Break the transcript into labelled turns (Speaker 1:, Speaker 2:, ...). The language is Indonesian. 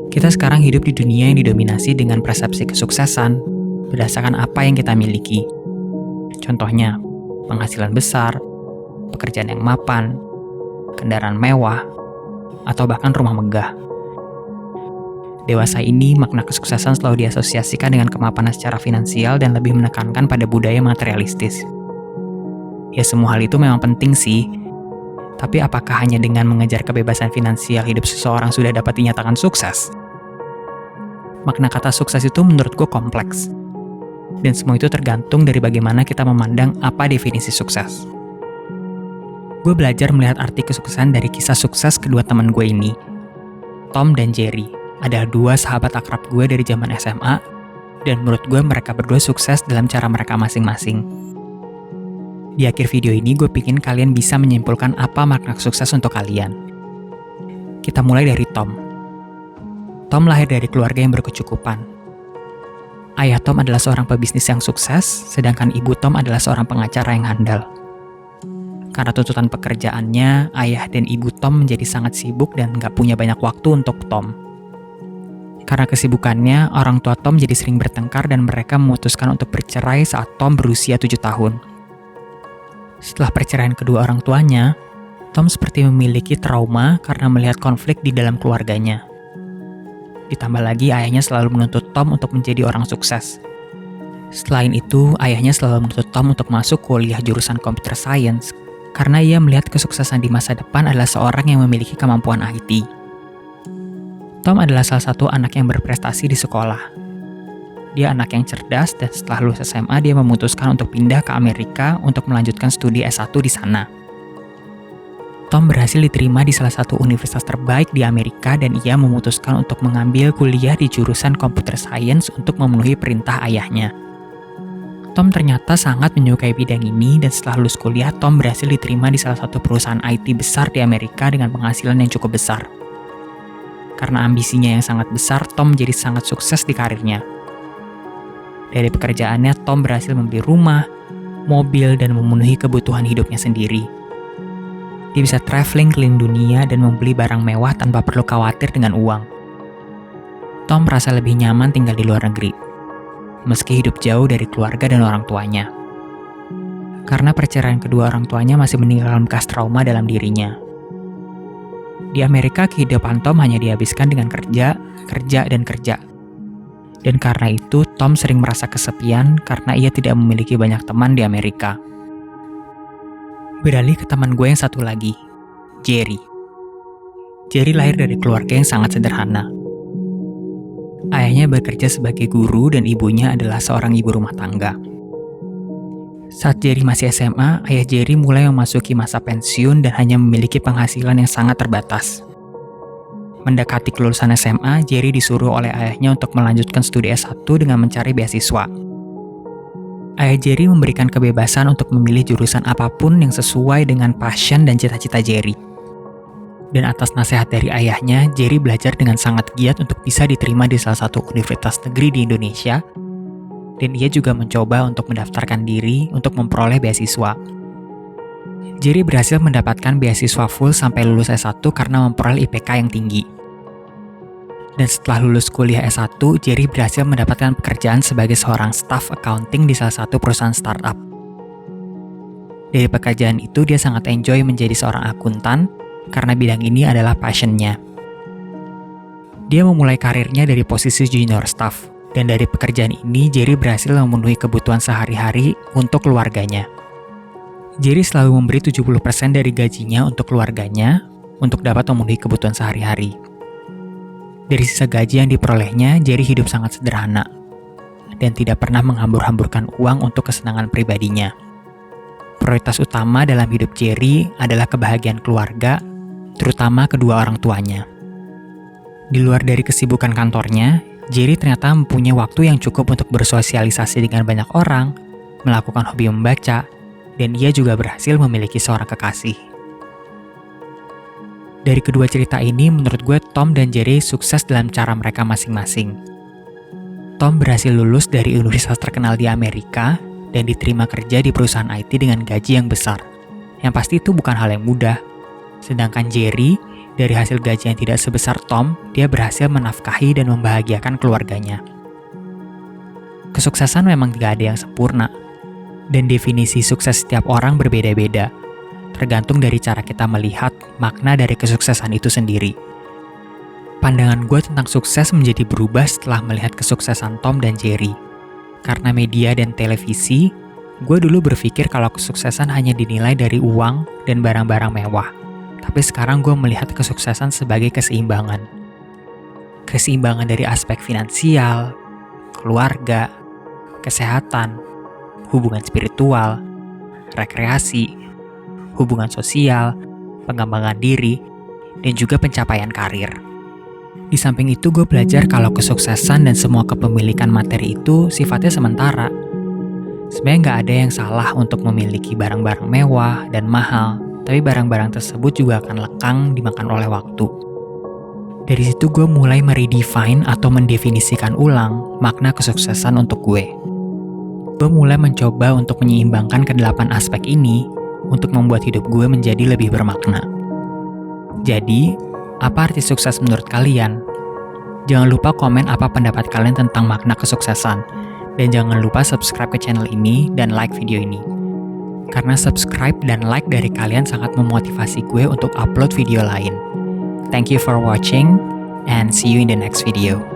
Speaker 1: Kita sekarang hidup di dunia yang didominasi dengan persepsi kesuksesan berdasarkan apa yang kita miliki. Contohnya, penghasilan besar, pekerjaan yang mapan, kendaraan mewah, atau bahkan rumah megah. Dewasa ini, makna kesuksesan selalu diasosiasikan dengan kemapanan secara finansial dan lebih menekankan pada budaya materialistis. Ya, semua hal itu memang penting sih, tapi apakah hanya dengan mengejar kebebasan finansial hidup seseorang sudah dapat dinyatakan sukses? Makna kata sukses itu menurutku kompleks. Dan semua itu tergantung dari bagaimana kita memandang apa definisi sukses. Gue belajar melihat arti kesuksesan dari kisah sukses kedua teman gue ini, Tom dan Jerry. Adalah dua sahabat akrab gue dari zaman SMA, dan menurut gue mereka berdua sukses dalam cara mereka masing-masing. Di akhir video ini gue pikir kalian bisa menyimpulkan apa makna sukses untuk kalian. Kita mulai dari Tom. Tom lahir dari keluarga yang berkecukupan. Ayah Tom adalah seorang pebisnis yang sukses, sedangkan ibu Tom adalah seorang pengacara yang handal. Karena tuntutan pekerjaannya, ayah dan ibu Tom menjadi sangat sibuk dan gak punya banyak waktu untuk Tom. Karena kesibukannya, orang tua Tom jadi sering bertengkar dan mereka memutuskan untuk bercerai saat Tom berusia 7 tahun. Setelah perceraian kedua orang tuanya, Tom seperti memiliki trauma karena melihat konflik di dalam keluarganya. Ditambah lagi ayahnya selalu menuntut Tom untuk menjadi orang sukses. Selain itu, ayahnya selalu menuntut Tom untuk masuk kuliah jurusan computer science karena ia melihat kesuksesan di masa depan adalah seorang yang memiliki kemampuan IT. Tom adalah salah satu anak yang berprestasi di sekolah. Dia anak yang cerdas dan setelah lulus SMA dia memutuskan untuk pindah ke Amerika untuk melanjutkan studi S1 di sana. Tom berhasil diterima di salah satu universitas terbaik di Amerika dan ia memutuskan untuk mengambil kuliah di jurusan Computer Science untuk memenuhi perintah ayahnya. Tom ternyata sangat menyukai bidang ini dan setelah lulus kuliah, Tom berhasil diterima di salah satu perusahaan IT besar di Amerika dengan penghasilan yang cukup besar. Karena ambisinya yang sangat besar, Tom menjadi sangat sukses di karirnya. Dari pekerjaannya, Tom berhasil membeli rumah, mobil, dan memenuhi kebutuhan hidupnya sendiri. Dia bisa traveling keliling dunia dan membeli barang mewah tanpa perlu khawatir dengan uang. Tom merasa lebih nyaman tinggal di luar negeri, meski hidup jauh dari keluarga dan orang tuanya. Karena perceraian kedua orang tuanya masih meninggalkan bekas trauma dalam dirinya. Di Amerika, kehidupan Tom hanya dihabiskan dengan kerja, dan kerja. Dan karena itu, Tom sering merasa kesepian karena ia tidak memiliki banyak teman di Amerika. Beralih ke teman gue yang satu lagi, Jerry. Jerry lahir dari keluarga yang sangat sederhana. Ayahnya bekerja sebagai guru dan ibunya adalah seorang ibu rumah tangga. Saat Jerry masih SMA, ayah Jerry mulai memasuki masa pensiun dan hanya memiliki penghasilan yang sangat terbatas. Mendekati kelulusan SMA, Jerry disuruh oleh ayahnya untuk melanjutkan studi S1 dengan mencari beasiswa. Ayah Jerry memberikan kebebasan untuk memilih jurusan apapun yang sesuai dengan passion dan cita-cita Jerry. Dan atas nasihat dari ayahnya, Jerry belajar dengan sangat giat untuk bisa diterima di salah satu universitas negeri di Indonesia, dan ia juga mencoba untuk mendaftarkan diri untuk memperoleh beasiswa. Jerry berhasil mendapatkan beasiswa full sampai lulus S1 karena memperoleh IPK yang tinggi. Dan setelah lulus kuliah S1, Jerry berhasil mendapatkan pekerjaan sebagai seorang staf accounting di salah satu perusahaan startup. Dari pekerjaan itu, dia sangat enjoy menjadi seorang akuntan karena bidang ini adalah passion-nya. Dia memulai karirnya dari posisi junior staff, dan dari pekerjaan ini, Jerry berhasil memenuhi kebutuhan sehari-hari untuk keluarganya. Jerry selalu memberi 70% dari gajinya untuk keluarganya untuk dapat memenuhi kebutuhan sehari-hari. Dari sisa gaji yang diperolehnya, Jerry hidup sangat sederhana dan tidak pernah menghambur-hamburkan uang untuk kesenangan pribadinya. Prioritas utama dalam hidup Jerry adalah kebahagiaan keluarga, terutama kedua orang tuanya. Di luar dari kesibukan kantornya, Jerry ternyata mempunyai waktu yang cukup untuk bersosialisasi dengan banyak orang, melakukan hobi membaca, dan ia juga berhasil memiliki seorang kekasih. Dari kedua cerita ini, menurut gue Tom dan Jerry sukses dalam cara mereka masing-masing. Tom berhasil lulus dari universitas terkenal di Amerika dan diterima kerja di perusahaan IT dengan gaji yang besar. Yang pasti itu bukan hal yang mudah. Sedangkan Jerry, Dari hasil gaji yang tidak sebesar Tom, dia berhasil menafkahi dan membahagiakan keluarganya. Kesuksesan memang tidak ada yang sempurna, dan definisi sukses setiap orang berbeda-beda, tergantung dari cara kita melihat makna dari kesuksesan itu sendiri. Pandangan gue tentang sukses menjadi berubah setelah melihat kesuksesan Tom dan Jerry. Karena media dan televisi, gue dulu berpikir kalau kesuksesan hanya dinilai dari uang dan barang-barang mewah. Tapi sekarang gue melihat kesuksesan sebagai keseimbangan. Keseimbangan dari aspek finansial, keluarga, kesehatan, hubungan spiritual, rekreasi, hubungan sosial, pengembangan diri, dan juga pencapaian karir. Di samping itu gue belajar kalau kesuksesan dan semua kepemilikan materi itu sifatnya sementara. Sebenarnya nggak ada yang salah untuk memiliki barang-barang mewah dan mahal, tapi barang-barang tersebut juga akan lekang dimakan oleh waktu. Dari situ gue mulai meredefine atau mendefinisikan ulang makna kesuksesan untuk gue. Gue mulai mencoba untuk menyeimbangkan kedelapan aspek ini untuk membuat hidup gue menjadi lebih bermakna. Jadi, apa arti sukses menurut kalian? Jangan lupa komen apa pendapat kalian tentang makna kesuksesan. Dan jangan lupa subscribe ke channel ini dan like video ini. Karena subscribe dan like dari kalian sangat memotivasi gue untuk upload video lain. Thank you for watching and see you in the next video.